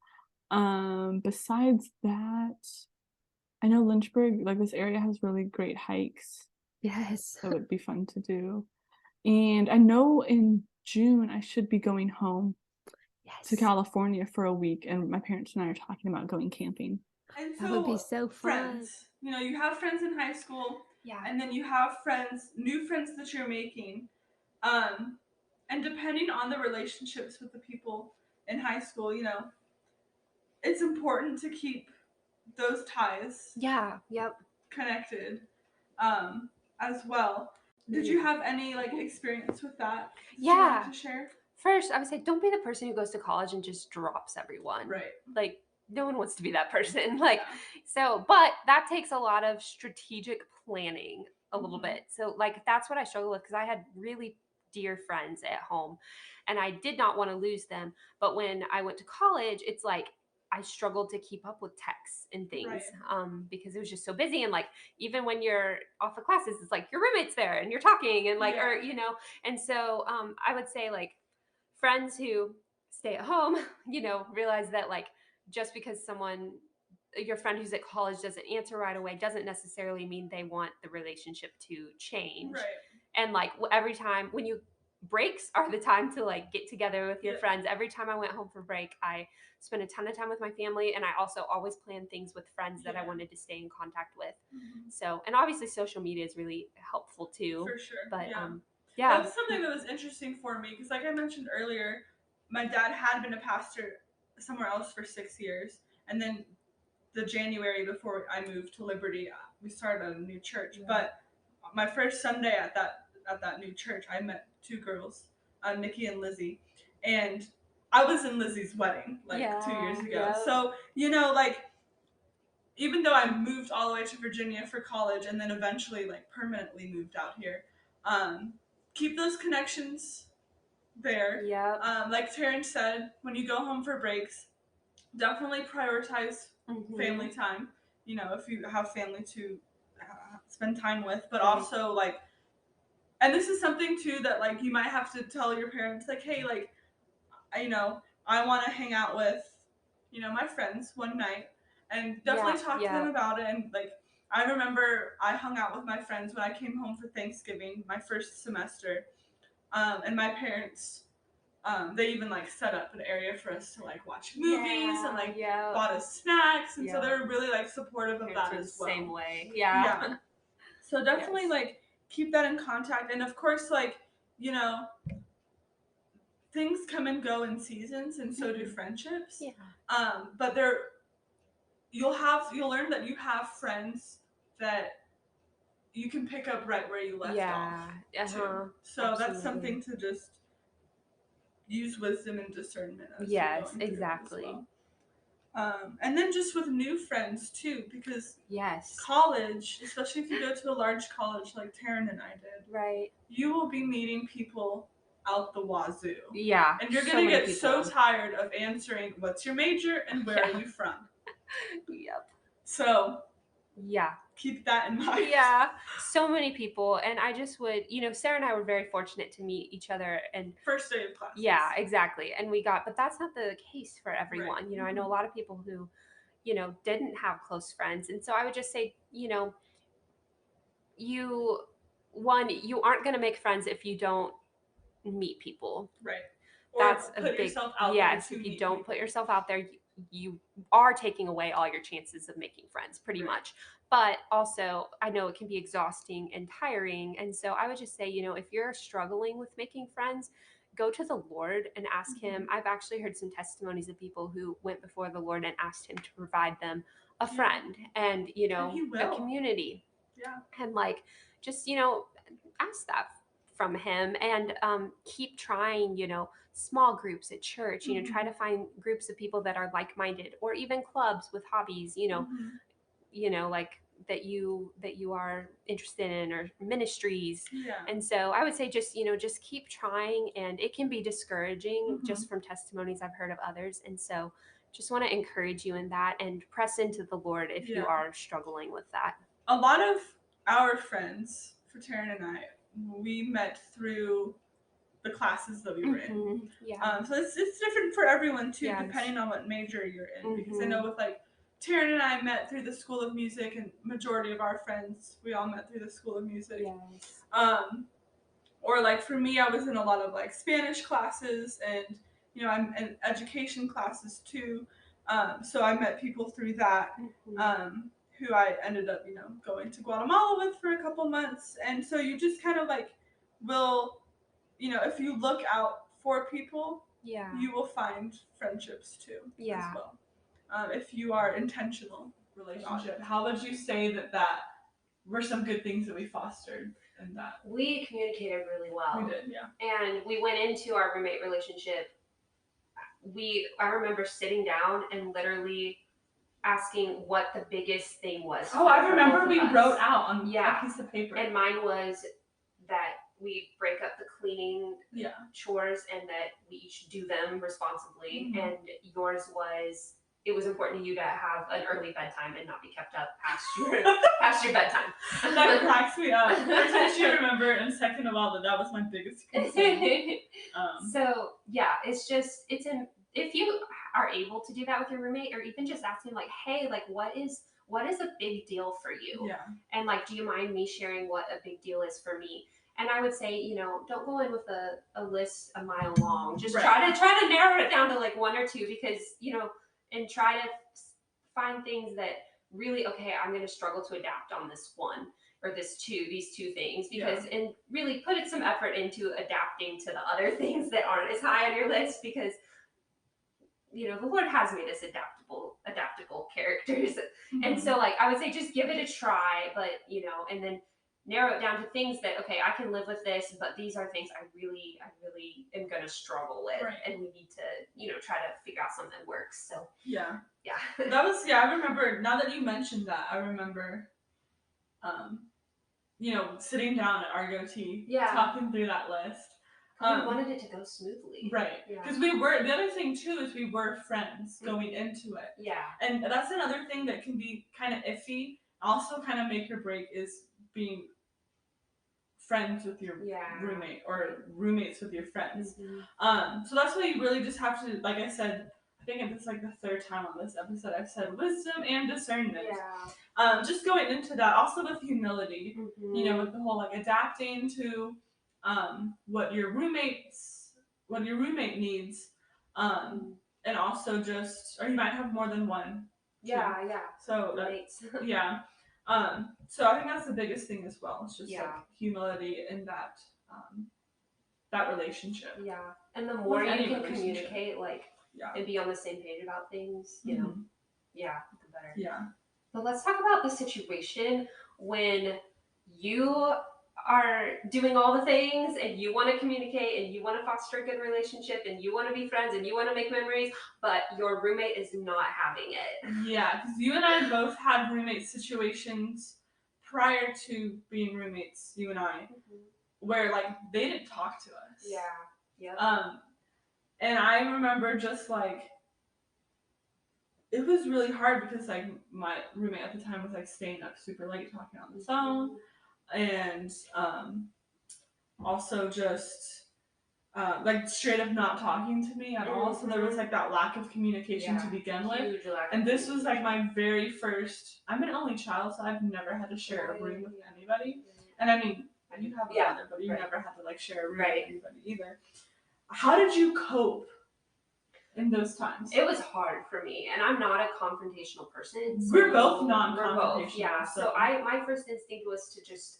Besides that, I know Lynchburg, like this area has really great hikes Yes. that would be fun to do. And I know in June I should be going home to Yes. California for a week, and my parents and I are talking about going camping. And That would be so, so fun. friends, you have friends in high school, Yeah. and then you have new friends that you're making. Um, and depending on the relationships with the people in high school, it's important to keep those ties. Yeah. Yep. Connected, as well. Did you Yeah. have any like experience with that you wanted Yeah. to share? First, I would say don't be the person who goes to college and just drops everyone. Right. Like, no one wants to be that person. Like, Yeah. so, but that takes a lot of strategic planning a little Mhm. bit. So, like, that's what I struggle with because I had really dear friends at home and I did not want to lose them. But when I went to college, it's like, I struggled to keep up with texts and Right. things because it was just so busy. And like, even when you're off of classes, it's like your roommate's there and you're talking and like, or, Yeah. and so I would say like, friends who stay at home, realize that like just because your friend who's at college doesn't answer right away doesn't necessarily mean they want the relationship to change. Right. And like every time when you breaks are the time to like get together with your Yeah. friends. Every time I went home for break, I spent a ton of time with my family and I also always planned things with friends that I Yeah. wanted to stay in contact with. Mhm. So, and obviously social media is really helpful too. For sure. But Yeah. yeah. That was something that was interesting for me because, like I mentioned earlier, my dad had been a pastor somewhere else for 6 years, and then the January before I moved to Liberty, we started a new church. Yeah. But my first Sunday at that new church, I met two girls, Nikki and Lizzie, and I was in Lizzie's wedding like 2 years ago. Yeah. So like even though I moved all the way to Virginia for college and then eventually like permanently moved out here, keep those connections there. Yep. Like Terrence said, when you go home for breaks, definitely prioritize family time. If you have family to spend time with, but Right. also like, and this is something too that like you might have to tell your parents, like, hey, like, I want to hang out with, my friends one night, and definitely talk to them about it. And like, I remember I hung out with my friends when I came home for Thanksgiving, my first semester, and my parents they even like set up an area for us to like watch movies and like bought us snacks, and so they were really like supportive of that as well. Same way. Yeah. So definitely like keep that in contact, and of course like things come and go in seasons, and so do friendships. Yeah. But you'll learn that you have friends that you can pick up right where you left off. Too. So Absolutely. that's something to just use wisdom and discernment as yes, you're going exactly. through it as well. And then just with new friends too, because yes, college, especially if you go to a large college like Terryn and I did, right, you will be meeting people out the wazoo. Yeah. And you're going to get so tired of answering what's your major and where are you from. Yep. So yeah, keep that in mind. Yeah, so many people. And I just would, Sarah and I were very fortunate to meet each other and first day of class. Yeah, exactly. And but that's not the case for everyone. Right. I know a lot of people who, didn't have close friends. And so I would just say, you aren't going to make friends if you don't meet people. Right. That's or put yourself out yes, there. If you don't put yourself out there, you are taking away all your chances of making friends pretty much. But also, I know it can be exhausting and tiring. And so I would just say, if you're struggling with making friends, go to the Lord and ask him. I've actually heard some testimonies of people who went before the Lord and asked him to provide them a friend and, a community. Yeah. And like, just, ask that from him and keep trying, small groups at church, try to find groups of people that are like-minded or even clubs with hobbies, like that you are interested in or ministries. Yeah. And so I would say just keep trying, and it can be discouraging just from testimonies I've heard of others. And so just want to encourage you in that and press into the Lord if you are struggling with that. A lot of our friends, for Terryn and I, we met through the classes that we were in. Yeah. So it's different for everyone too, depending on what major you're in. Because I know with like Terryn and I met through the School of Music, and majority of our friends we all met through the School of Music. Yes. Or like for me, I was in a lot of like Spanish classes, and I'm in education classes too. So I met people through that. Who I ended up going to Guatemala with for a couple months, and so you just kind of like will. If you look out for people, you will find friendships too as well. If you are intentional relationship, how would you say that were some good things that we fostered in that? We communicated really well. We did, yeah. And we went into our roommate relationship. I remember sitting down and literally asking what the biggest thing was. Oh, I remember we wrote out on a piece of paper. And mine was that we break up the cleaning chores and that we each do them responsibly. And yours was, it was important to you to have an early bedtime and not be kept up past your bedtime. That cracks me up. First, I should remember, and second of all, that was my biggest concern. So yeah, if you are able to do that with your roommate, or even just asking like, hey, like what is a big deal for you? Yeah. And like, do you mind me sharing what a big deal is for me? And I would say, don't go in with a list a mile long. Just try to narrow it down to like one or two, because, and try to find things that really, okay, I'm going to struggle to adapt on this one or these two things, because, and really put some effort into adapting to the other things that aren't as high on your list, because the Lord has made us adaptable characters. And so like, I would say just give it a try, but, and then narrow it down to things that, okay, I can live with this, but these are things I really am going to struggle with. Right. And we need to, try to figure out something that works. So yeah. Yeah. That was, I remember, now that you mentioned that, I remember, sitting down at Argo Tea, talking through that list. We wanted it to go smoothly. Right. Because the other thing too is we were friends going into it. Yeah. And that's another thing that can be kind of iffy, also kind of make or break, is being friends with your roommate or roommates with your friends. So that's why you really just have to, like I said, I think it's like the third time on this episode I've said wisdom and discernment. Yeah. Just going into that, also with humility, with the whole like adapting to what your roommate needs, and also just, or you might have more than one. Yeah. So yeah. So I think that's the biggest thing as well. It's just like humility in that that relationship. Yeah. And the more you can communicate, and be on the same page about things, the better. Yeah. But let's talk about the situation when you are doing all the things and you want to communicate and you want to foster a good relationship and you want to be friends and you want to make memories, but your roommate is not having it. Yeah, because you and I both had roommate situations prior to being roommates, you and I, where like they didn't talk to us. Yeah. Yep. And I remember just like, it was really hard because like my roommate at the time was like staying up super late talking on the phone, and also just like straight up not talking to me at all. So there was like that lack of communication to begin with. And this was like my very first, I'm an only child, so I've never had to share a room with anybody. And I mean, you have a brother, but you never had to like share a room with anybody either. How did you cope in those times? It was hard for me, and I'm not a confrontational person. So we're both non-confrontational. Yeah. So my first instinct was to just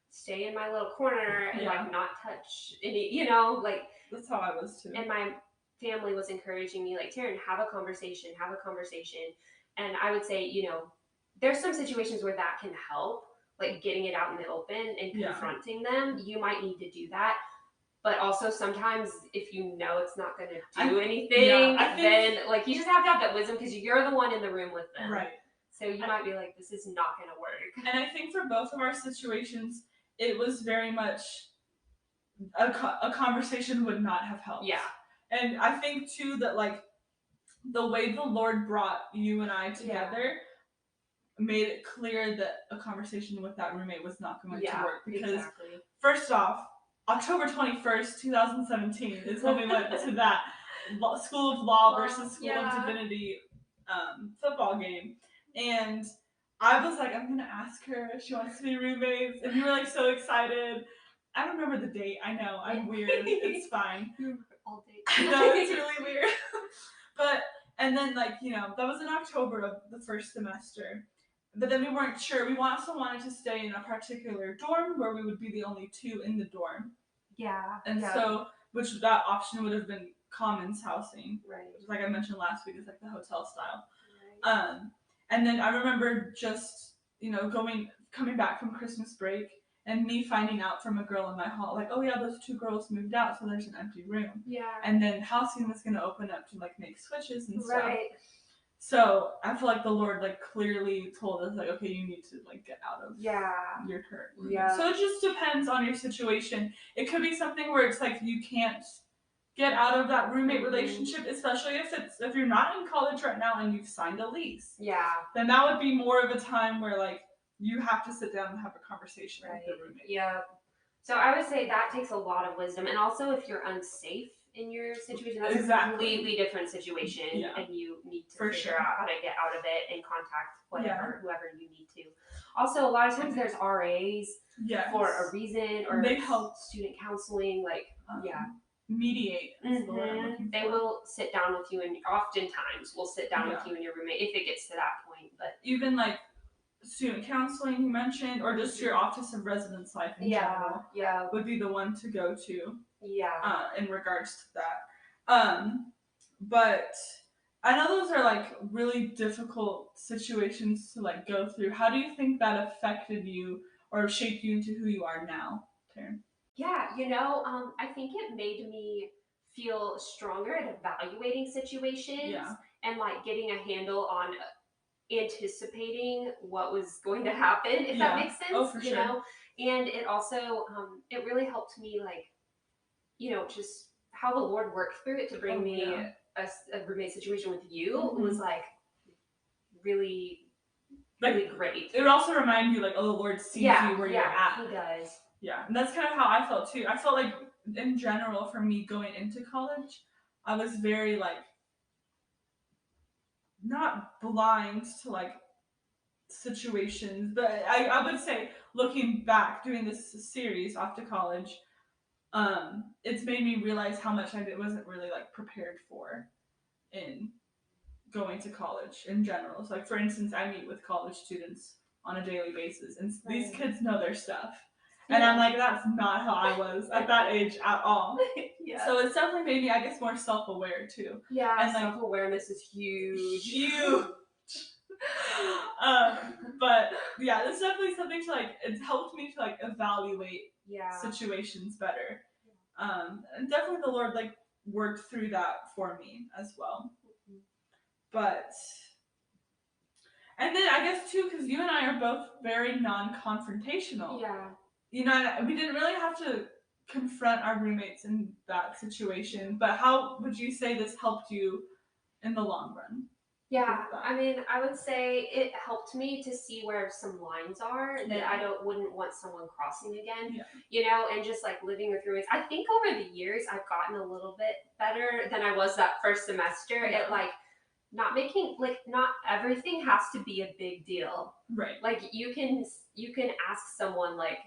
stay in my little corner and like not touch any, like. That's how I was too. And my family was encouraging me, like, Terryn, have a conversation. And I would say, there's some situations where that can help, like getting it out in the open and confronting them. You might need to do that. But also sometimes if it's not going to do anything, then like you just have to have that wisdom, because you're the one in the room with them. Right. So you might be like, this is not going to work. And I think for both of our situations, it was very much a conversation would not have helped. Yeah. And I think too that like the way the Lord brought you and I together made it clear that a conversation with that roommate was not going to work. Because first off, October 21st, 2017 is when we went to that School of Law versus School of Divinity football game. And I was like, I'm going to ask her if she wants to be roommates. And you were like so excited. I don't remember the date. I know. I'm weird. It's fine. All day. No, it's really weird. And then like, that was in October of the first semester. But then we weren't sure. We also wanted to stay in a particular dorm where we would be the only two in the dorm. Yeah. And so, which that option would have been commons housing. Right. Which, like I mentioned last week, is like the hotel style. Right. And then I remember just, coming back from Christmas break and me finding out from a girl in my hall, like, oh yeah, those two girls moved out, so there's an empty room. Yeah. And then housing was going to open up to like make switches and stuff. Right. So I feel like the Lord like clearly told us like, okay, you need to like get out of your current room. Yeah. So it just depends on your situation. It could be something where it's like you can't get out of that roommate relationship, especially if you're not in college right now and you've signed a lease. Yeah. Then that would be more of a time where like you have to sit down and have a conversation with the roommate. Yeah. So I would say that takes a lot of wisdom, and also if you're unsafe in your situation, that's a completely different situation, and you need to figure out how to get out of it and contact whoever you need to. Also, a lot of times there's RAs for a reason, or they help student counseling, like mediate. They will sit down with you, and oftentimes will sit down with you and your roommate if it gets to that point. But even like student counseling you mentioned, or just your office of residence life in general would be the one to go to in regards to that. But I know those are like really difficult situations to like go through. How do you think that affected you or shaped you into who you are now, Terryn? Yeah, I think it made me feel stronger at evaluating situations and like getting a handle on anticipating what was going to happen, if that makes sense. Oh, for sure. And it also it really helped me, like, just how the Lord worked through it to bring me a roommate situation with you was like really great. It would also remind you like, oh, the Lord sees you where you're at. He does. Yeah, and that's kind of how I felt too. I felt like in general for me going into college, I was very like not blind to like situations, but I would say looking back doing this series off to college, it's made me realize how much I wasn't really like prepared for in going to college in general. So like for instance, I meet with college students on a daily basis, and these kids know their stuff. And I'm like, that's not how I was at that age at all. So it's definitely made me, I guess, more self-aware too. Yeah, and self-awareness is huge. But yeah, it's definitely something to like, it's helped me to like evaluate situations better. And definitely the Lord like worked through that for me as well. But, and then I guess too, because you and I are both very non-confrontational. Yeah. We didn't really have to confront our roommates in that situation, but how would you say this helped you in the long run? Yeah, I mean, I would say it helped me to see where some lines are that I wouldn't want someone crossing again, and just like living with roommates. I think over the years I've gotten a little bit better than I was that first semester at like not making, like, not everything has to be a big deal. Right. Like you can ask someone like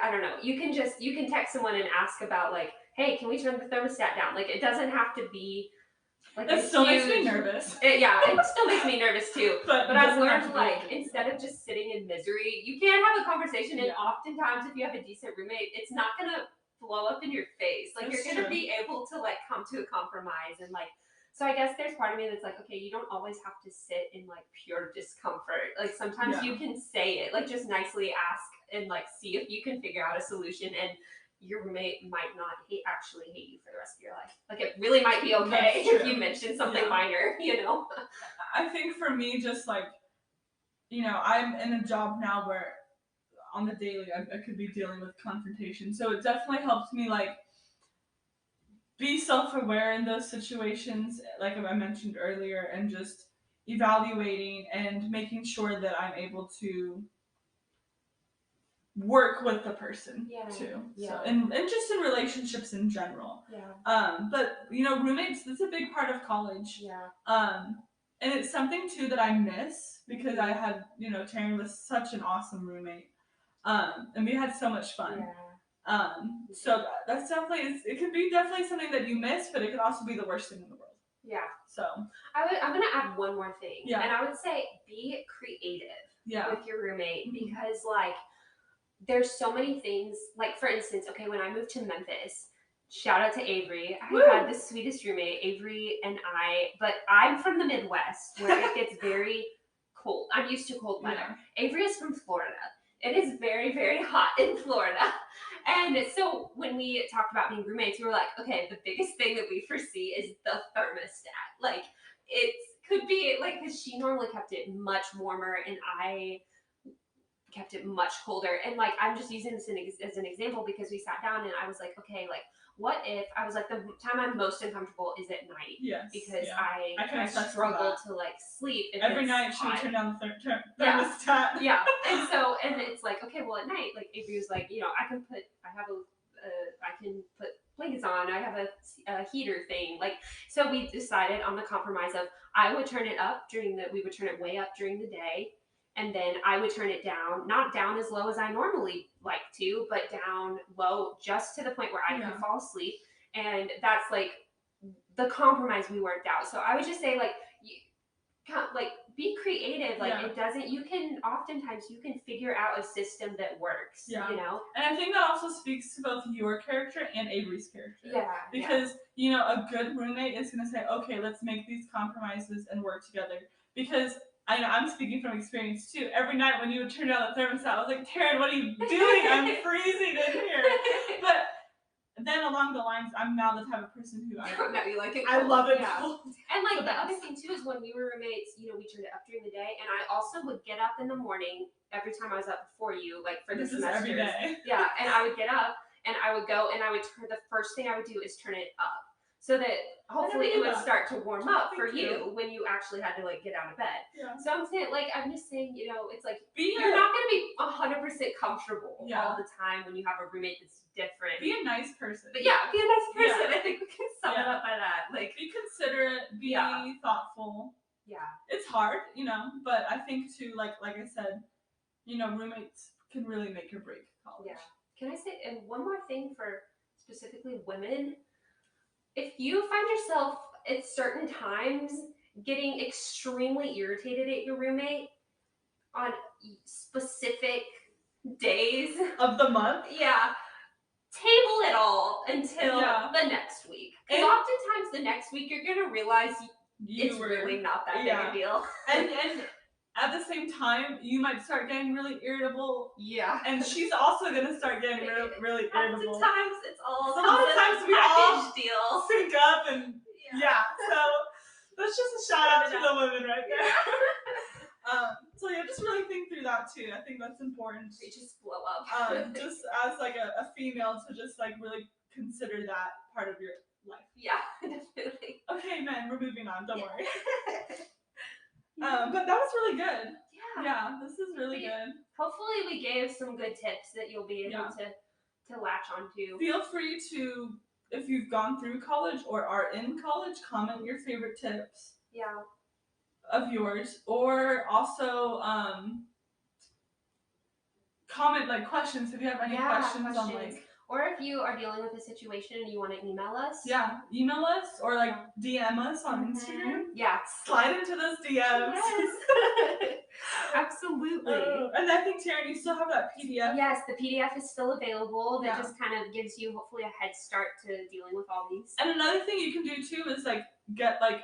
I don't know, you can text someone and ask about like, hey, can we turn the thermostat down? Like it doesn't have to be like it still makes me nervous. It still makes me nervous too. But I've learned like instead of just sitting in misery, you can have a conversation, and oftentimes if you have a decent roommate, it's not gonna blow up in your face. Like you're gonna be able to like come to a compromise, and like, so I guess there's part of me that's like, okay, you don't always have to sit in like pure discomfort. Like sometimes you can say it, like just nicely ask and like see if you can figure out a solution, and your roommate might not actually hate you for the rest of your life. Like it really might be okay if you mention something minor, I think for me, just like, I'm in a job now where on the daily I could be dealing with confrontation. So it definitely helps me like be self-aware in those situations, like I mentioned earlier, and just evaluating and making sure that I'm able to work with the person too. So and just in relationships in general. But roommates, that's a big part of college. And it's something too that I miss because I had, Terryn was such an awesome roommate. And we had so much fun. So that's definitely, it could be definitely something that you miss, but it could also be the worst thing in the world. So I'm gonna add one more thing. And I would say be creative with your roommate, because like there's so many things, like for instance, okay, when I moved to Memphis, Shout out to Avery. I Woo! had the sweetest roommate, Avery and but I'm from the Midwest where it gets very cold. I'm used to cold weather. Yeah. Avery is from Florida. It is very, very hot in Florida. And so when we talked about being roommates, we were like, okay, the biggest thing that we foresee is the thermostat. Like, it could be, like, because she normally kept it much warmer and I kept it much colder. And like, I'm just using this as an example because we sat down and I was like, okay, like, what if I was like, the time I'm most uncomfortable is at night. Yes. Because yeah. I struggle to like sleep. Every night she would turn down the yeah. thermostat. Yeah. And it's like, okay, well at night, like Avery was like, I can put blankets on. I have a heater thing. Like, so we decided on the compromise of I would turn it up we would turn it way up during the day. And then I would turn it down, not down as low as I normally like to, but down low just to the point where I could fall asleep. And that's like the compromise we worked out. So I would just say be creative. Like it doesn't, oftentimes you can figure out a system that works, And I think that also speaks to both your character and Avery's character. Yeah. Because, a good roommate is going to say, okay, let's make these compromises and work together. Because I know I'm speaking from experience too. Every night when you would turn down the thermostat, I was like, Terryn, what are you doing? I'm freezing in here. But then along the lines, I'm now the type of person who I love it cold. And like the other thing too is when we were roommates, we turned it up during the day, and I also would get up in the morning every time I was up before you, like for the semesters. Every day. Yeah, and I would get up and I would go and I would the first thing I would do is turn it up. So that hopefully it would start to warm up for you when you actually had to like get out of bed. Yeah. So I'm just saying, it's like you're not going to be 100% comfortable all the time when you have a roommate that's different. Be a nice person. But be a nice person. I think we can sum it up by that. Like, be considerate, be thoughtful. Yeah. It's hard, but I think too, like I said, roommates can really make or break college. Yeah. Can I say, and one more thing for specifically women? If you find yourself at certain times getting extremely irritated at your roommate on specific days of the month, table it all until the next week. Because oftentimes the next week you're gonna realize it's really not that big a deal. And at the same time, you might start getting really irritable. Yeah. And she's also going to start getting really irritable. Sometimes it's all a lot of times we all deal. sync up and so that's just a shout out to the women right there. So just really think through that too. I think that's important. They just blow up. Just as like a female to just like really consider that part of your life. Yeah, definitely. Okay, men, we're moving on. Don't worry. But that was really good. Yeah, this is really good. Hopefully we gave some good tips that you'll be able to latch onto. Feel free to, if you've gone through college or are in college, comment your favorite tips. Yeah. Of yours, or also comment like questions if you have any questions on like. Or if you are dealing with a situation and you want to email us. Yeah, email us or like DM us on Instagram. Yeah. Slide into those DMs. Yes. Absolutely. And I think, Terryn, you still have that PDF. Yes, the PDF is still available. That just kind of gives you hopefully a head start to dealing with all these. And another thing you can do too is like get like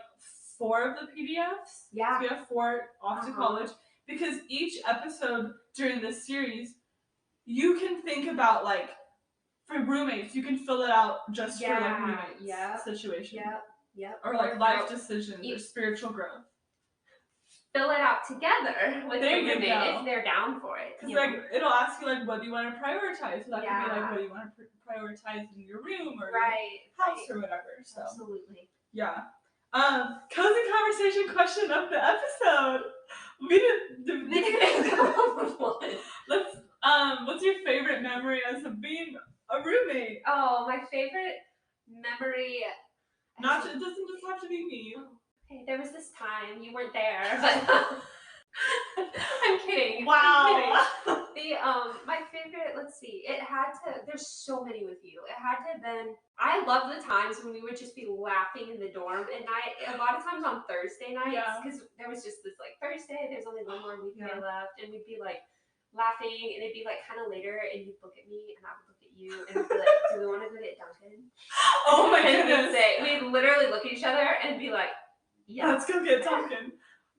4 of the PDFs. Yeah. So we have 4 off to college, because each episode during this series, you can think about like, for roommates, you can fill it out just for like roommates situation. Yep. Or like life decisions or spiritual growth. Fill it out together with your roommate if they're down for it. Because like it'll ask you like, what do you want to prioritize? So that could be like, what do you want to prioritize in your room or your house or whatever. So absolutely. Yeah. Cozy conversation question of the episode. We didn't come up with one. Let's. What's your favorite memory as being a roommate? Oh, my favorite memory. It doesn't just have to be me. Okay, there was this time you weren't there, but I'm kidding. Wow. I'm kidding. My favorite. Let's see. There's so many with you. It had to have been. I love the times when we would just be laughing in the dorm at night. A lot of times on Thursday nights, because there was just this like Thursday. There's only one more weekday left, and we'd be like laughing, and it'd be like kind of later, and you'd look at me, and I would look at you and we'd be like, do we want to go get Dunkin'? Oh my And goodness. we'd literally look at each other and be like, yeah. Let's go get Dunkin'.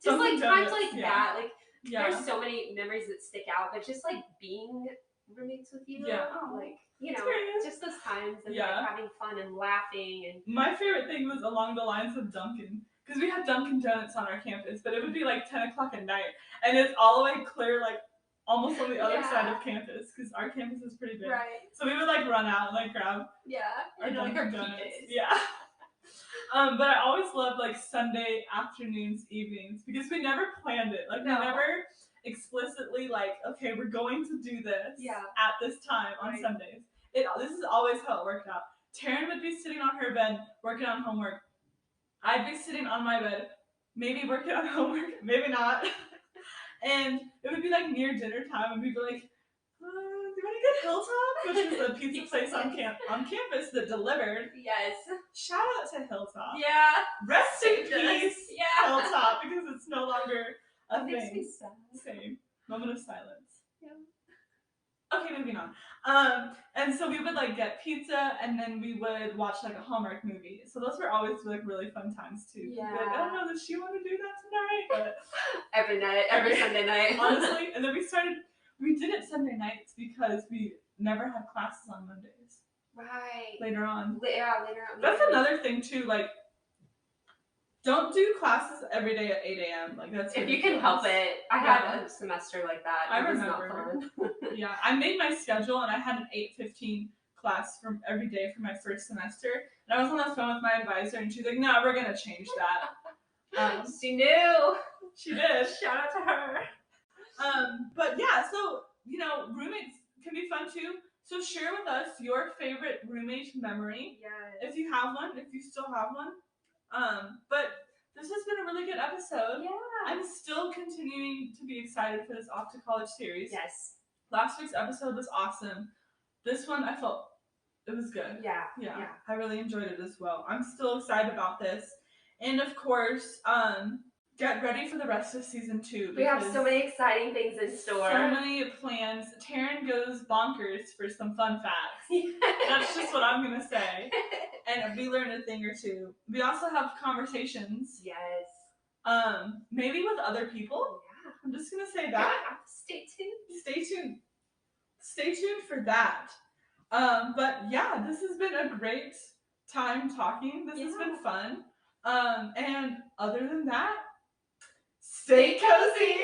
Just Dunkin' like times Donuts, like that. Like Yeah. there's so many memories that stick out, but just like being roommates with you, Yeah. like, you know, Serious. just those times and Yeah. like having fun and laughing and My favorite thing was along the lines of Dunkin', because we had Dunkin' Donuts on our campus, but it would be like 10 o'clock at night, and it's all the way clear, like almost on the other Yeah. side of campus, because our campus is pretty big. right. So we would like run out and like grab our And like our Dunkin' Donuts. PJs. Yeah. But I always loved like Sunday afternoons, evenings, because we never planned it. Like No. we never explicitly like, okay, we're going to do this Yeah. at this time on Right. Sundays. This is always how it worked out. Terryn would be sitting on her bed working on homework. I'd be sitting on my bed, maybe working on homework, maybe not. And it would be like near dinner time, and we'd be like, do you want to get Hilltop? Which is a pizza place on campus that delivered. Yes. Shout out to Hilltop. Yeah. Rest in Yes. peace, Yeah. Hilltop, because it's no longer a That makes me thing. sad. Same. Moment of silence. Yeah. Okay, moving on. And so we would like get pizza, and then we would watch like a Hallmark movie. So those were always like really fun times too. Yeah. Like, I don't know, does she want to do that tonight? But Every night, every Sunday night. honestly, and then we did it Sunday nights because we never had classes on Mondays. Right. Later on. Yeah, later on. That's another thing too, like, don't do classes every day at 8 a.m. Like that's If you can help it. I had a semester like that. I It was remember. not fun. Yeah, I made my schedule, and I had an 8:15 class from every day for my first semester. And I was on the phone with my advisor, and she's like, "No, we're gonna change that." She knew. She did. Shout out to her. But yeah, so you know, roommates can be fun too. So share with us your favorite roommate memory, Yes. if you have one, if you still have one. But this has been a really good episode. Yeah. I'm still continuing to be excited for this Off to College series. Yes. Last week's episode was awesome. This one, I felt it was good. Yeah. Yeah, I really enjoyed it as well. I'm still excited about this. And of course, get ready for the rest of season 2. We have so many exciting things in store. So many plans. Taryn goes bonkers for some fun facts. That's just what I'm going to say. And we learned a thing or two. We also have conversations. Yes. Maybe with other people. Yeah. I'm just going to say that. Stay tuned. Stay tuned. Stay tuned for that. But yeah, this has been a great time talking. This has been fun. And other than that, stay cozy.